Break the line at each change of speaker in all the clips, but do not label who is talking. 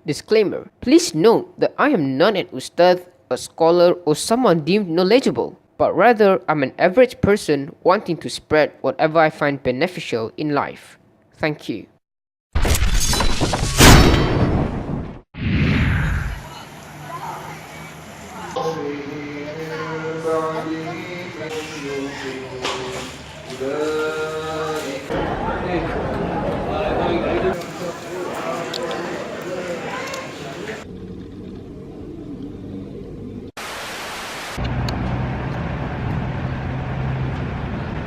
Disclaimer: please note that I am not an ustad, a scholar, or someone deemed knowledgeable, but rather I'm an average person wanting to spread whatever I find beneficial in life. Thank you.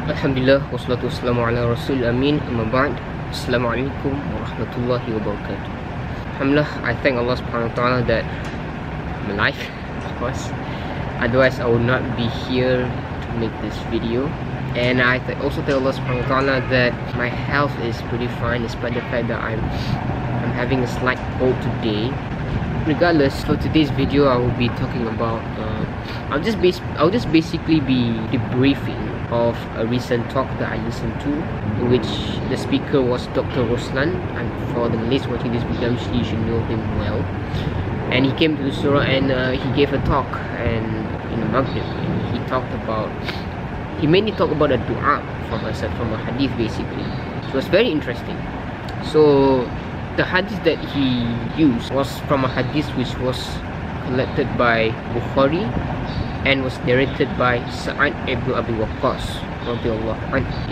Alhamdulillah, wassalatu wassalamu ala rasul amin, amma ba'd. Assalamualaikum warahmatullahi wabarakatuh. Alhamdulillah, I thank Allah subhanahu wa ta'ala that I'm alive, of course. Otherwise I would not be here to make this video. And I also thank Allah subhanahu wa ta'ala that my health is pretty fine, despite the fact that I'm having a slight cold today. Regardless, for today's video I will be talking about I'll just basically be debriefing of a recent talk that I listened to, in which the speaker was Dr. Roslan, and for the Malays watching this video, you should know him well. And he came to the surah and he gave a talk, and in the Maghrib, he mainly talked about a dua from a hadith basically. So it's very interesting. So the hadith that he used was from a hadith which was collected by Bukhari and was narrated by Sa'ad ibn Abi Waqqas.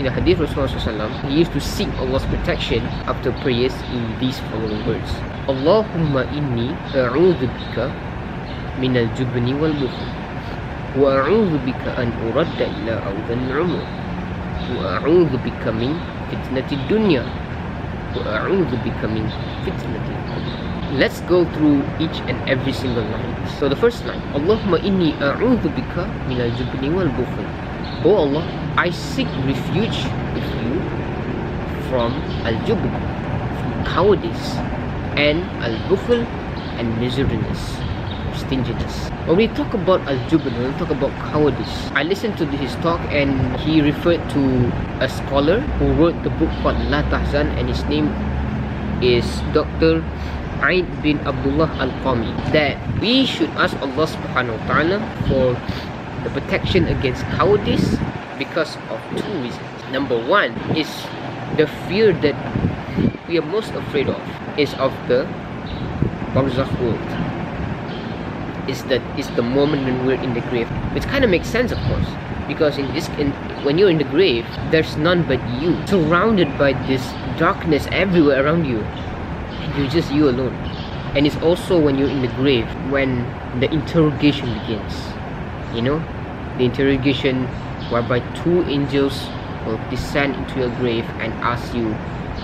In the hadith, Rasulullah ﷺ, he used to seek Allah's protection after prayers in these following words: Allahumma inni a'udhu bika min al-jubni wal-bukhl, wa a'udhu bika an uradda ila awdhan al-umr, wa a'udhu bika min fitnati dunya, wa a'udhu bika min fitnati al-qabr. Let's go through each and every single line. So the first line, Allahumma inni a'udhu bika min al-jubni wal-bukhl. Oh Allah, I seek refuge with you from al-jubn, from cowardice, and al-bukhl, and miserliness, stinginess. When we talk about al-jubn, when we talk about cowardice, I listened to his talk and he referred to a scholar who wrote the book called La Tahzan, and his name is Dr. Aid bin Abdullah Al-Qami, that we should ask Allah subhanahu wa ta'ala for the protection against cowardice because of two reasons. Number one is the fear that we are most afraid of is of the barzakh world. Is the moment when we're in the grave, which kind of makes sense, of course, because when you're in the grave, there's none but you, surrounded by this darkness everywhere around you. You're just you alone. And it's also when you're in the grave when the interrogation begins. You know, the interrogation whereby two angels will descend into your grave and ask you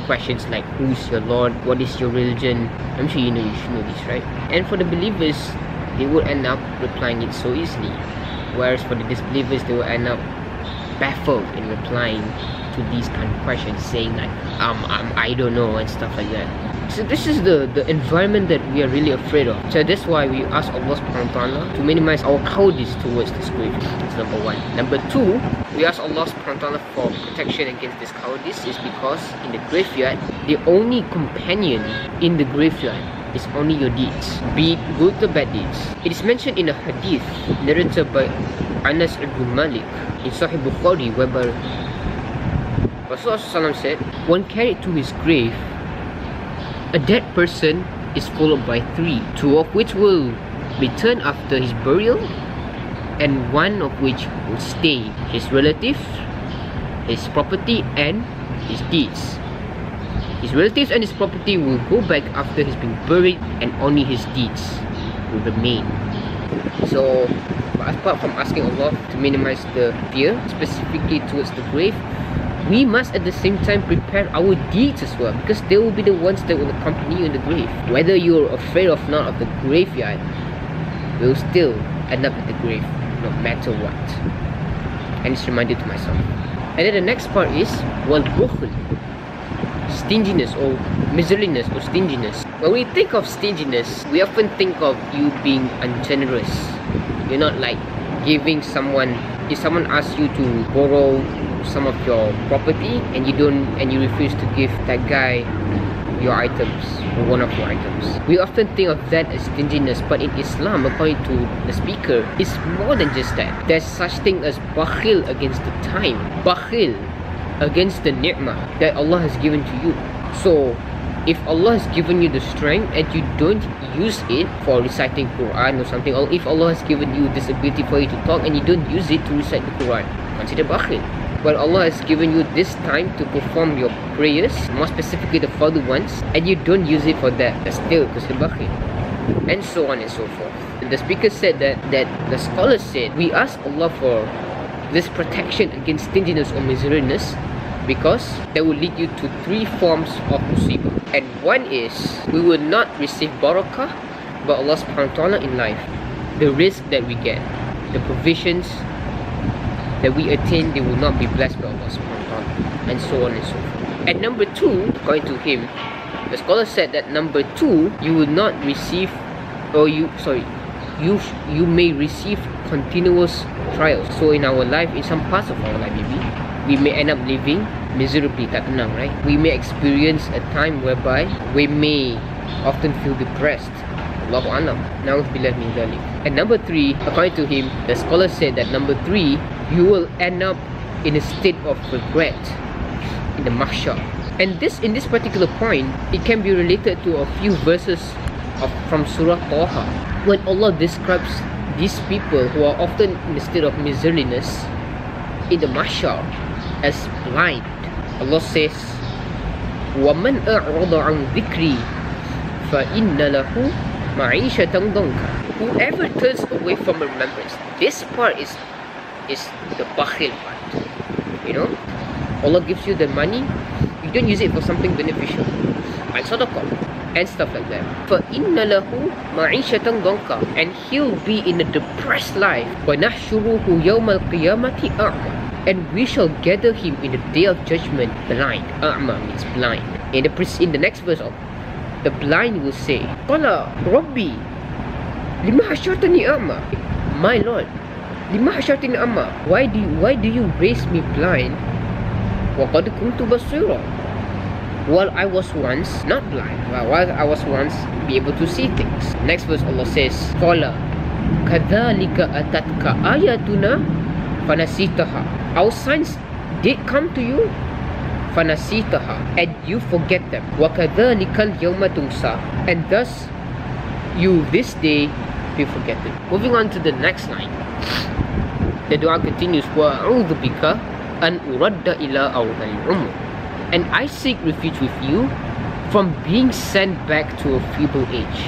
questions like, who's your Lord, what is your religion? I'm sure you should know this, right? And for the believers, they will end up replying it so easily, whereas for the disbelievers, they will end up baffled in replying to these kind of questions, saying like I don't know and stuff like that. So this is the environment that we are really afraid of. So that's why we ask Allah subhanahu wa ta'ala to minimize our cowardice towards this grave. That's number one. Number two, we ask Allah subhanahu wa ta'ala for protection against this cowardice is because in the graveyard, the only companion in the graveyard is only your deeds, be it good or bad deeds. It is mentioned in a hadith narrated by Anas ibn Malik in Sahih Bukhari, whereby Rasulullah ﷺ said, one carried to his grave, a dead person is followed by three, two of which will return after his burial, and one of which will stay: his relatives, his property, and his deeds. His relatives and his property will go back after he's been buried, and only his deeds will remain. So, apart from asking Allah to minimize the fear, specifically towards the grave, we must at the same time prepare our deeds as well, because they will be the ones that will accompany you in the grave. Whether you're afraid or not of the graveyard, you'll still end up at the grave, no matter what. And it's reminded to myself. And then the next part is wal-bukhl, stinginess or miserliness or stinginess. When we think of stinginess, we often think of you being ungenerous. You're not like giving someone, if someone asks you to borrow some of your property and you refuse to give that guy your items, or one of your items. We often think of that as stinginess, but in Islam, according to the speaker, it's more than just that. There's such thing as bakhil against the time, bakhil against the ni'mah that Allah has given to you. So if Allah has given you the strength and you don't use it for reciting Quran or something, or if Allah has given you this ability for you to talk and you don't use it to recite the Quran, consider bakhil. But Allah has given you this time to perform your prayers, more specifically the fardu ones, and you don't use it for that, that's still considered bakhil, and so on and so forth. The speaker said that the scholars said we ask Allah for this protection against stinginess or miserliness because that will lead you to 3 forms of musibah. And one is we will not receive barakah by Allah subhanahu wa ta'ala in life. The risk that we get, the provisions that we attain, they will not be blessed by Allah subhanahu wa ta'ala, and so on and so forth. And number 2, according to him, the scholar said that number 2, you will not receive, or you may receive continuous trials. So in our life, in some parts of our life maybe, we may end up living miserably, tak tenang, right? We may experience a time whereby we may often feel depressed. Allahu alam. Na'udzubillah min dhalik. And number 3, according to him, the scholar said that number 3, you will end up in a state of regret in the mahshar. And in this particular point, it can be related to a few verses from Surah Taha, when Allah describes these people who are often in a state of miserliness in the mahshar as blind. Allah says, وَمَنْ أَعْرَضَ عَنْ ذِكْرِي فَإِنَّ لَهُ مَعِيشَةً ضَنْكًا. Whoever turns away from remembrance, this part is the bakhil part. You know, Allah gives you the money, you don't use it for something beneficial, like sadaqah and stuff like that. فَإِنَّ لَهُ مَعِيشَةً ضَنْكًا, and he'll be in a depressed life. وَنَحْشُرُهُ يَوْمَ الْقِيَامَةِ أَعْمَى, and we shall gather him in the day of judgment blind. A'ma means blind. In the next verse, the blind will say, Qala Rabbi lima hashartani a'ma, my Lord, lima hashartani a'ma, why do you raise me blind? Wa qad kuntu basira, while I was once not blind, while I was once be able to see things. Next verse, Allah says, Qala kadhalika atatka ayatuna fanasitaha, our signs did come to you, fanasitaha, and you forget them. Wakadhalikal yawma tunsa, and thus you this day be forgotten. Moving on to the next line, the dua continues, wa a'udhu bika an uradda ila awdhal umr, and I seek refuge with you from being sent back to a feeble age.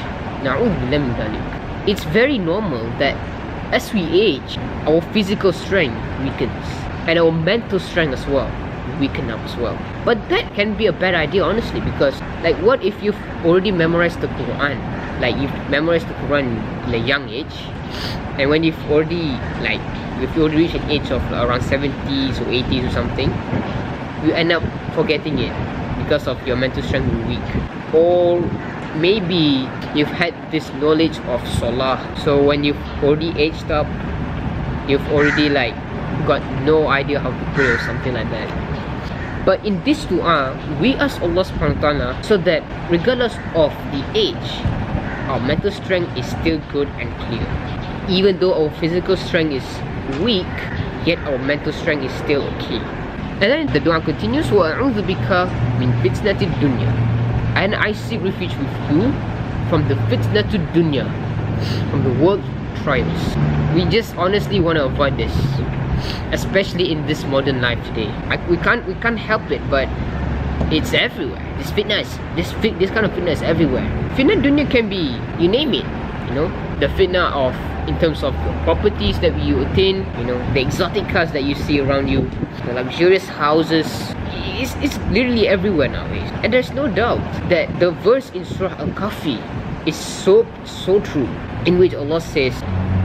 Na'udhu min dhalik. It's very normal that as we age, our physical strength weakens, and our mental strength as well weaken up as well. But that can be a bad idea, honestly, because like, what if you've already memorized the Quran, like you've memorized the Quran in a young age, and when you've already reached an age of around 70s or 80s or something, you end up forgetting it because of your mental strength being weak. Or maybe you've had this knowledge of Salah, so when you've already aged up, you've already got no idea how to pray or something like that. But in this dua, we ask Allah subhanahu wa ta'ala so that regardless of the age, our mental strength is still good and clear. Even though our physical strength is weak, yet our mental strength is still okay. And then the dua continues, wa a'udhu bika min fitnatid dunya, and I seek refuge with you from the fitnatud dunya, from the world trials. We just honestly want to avoid this, especially in this modern life today. We can't help it, but it's everywhere. This kind of fitnah is everywhere. Fitnah dunya can be, you name it, you know, the fitnah of, in terms of the properties that you attain, you know, the exotic cars that you see around you, the luxurious houses. It's literally everywhere nowadays. And there's no doubt that the verse in Surah Al-Kahfi is so true, in which Allah says,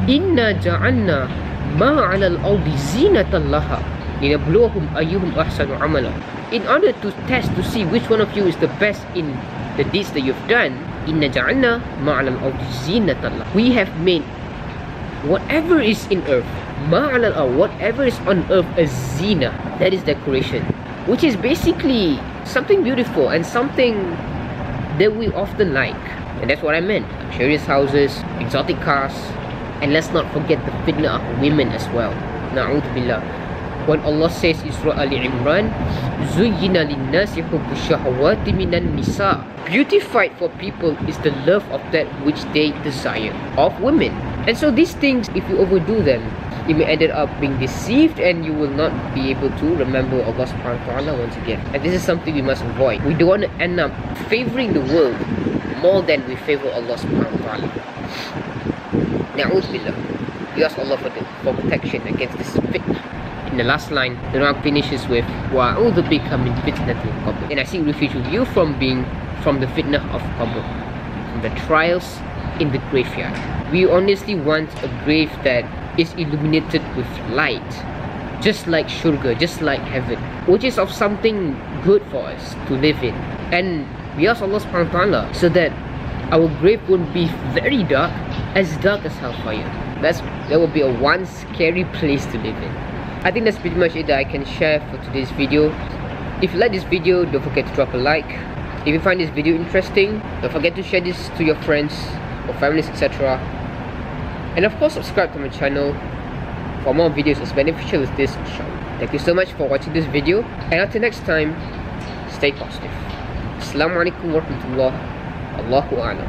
Inna ja'alna ma'ala al-ardi zinatan laha linabluwahum ayyuhum ahsanu amala. In order to test to see which one of you is the best in the deeds that you've done, Inna ja'alna ma'ala al-ardi zinatan laha, we have made whatever is in earth, ma'ala al-ardi, whatever is on earth, a zina, that is decoration, which is basically something beautiful and something that we often like. And that's what I meant. Luxurious houses, exotic cars, and let's not forget the fitnah of women as well. Na'udhu billah. When Allah says in Surah Al-Imran, Zuyyina linnasi hubbu shahawati minan nisa. Beautified for people is the love of that which they desire of women. And so these things, if you overdo them, you may end up being deceived and you will not be able to remember Allah subhanahu wa ta'ala once again. And this is something we must avoid. We don't want to end up favoring the world more than we favor Allah subhanahu wa ta'ala. Na'udhu billah. We ask Allah for protection against this fitnah. In the last line, the Quran finishes with وَأَعُوذُ بِكَ مِنْ فِتْنَةِ الْقَبْرِ. And I seek refuge with you from the fitnah of qabr, from the trials in the graveyard. We honestly want a grave that is illuminated with light, just like shurga, just like heaven, which is of something good for us to live in. And we ask Allah subhanahu wa ta'ala so that our grave won't be very dark as hellfire. That would be a one scary place to live in. I think that's pretty much it that I can share for today's video. If you like this video, don't forget to drop a like. If you find this video interesting, don't forget to share this to your friends or families, etc. And of course, subscribe to my channel for more videos as beneficial as this, inshallah. Thank you so much for watching this video, and until next time, stay positive. Assalamu alaikum warahmatullah. Allahu a'lam.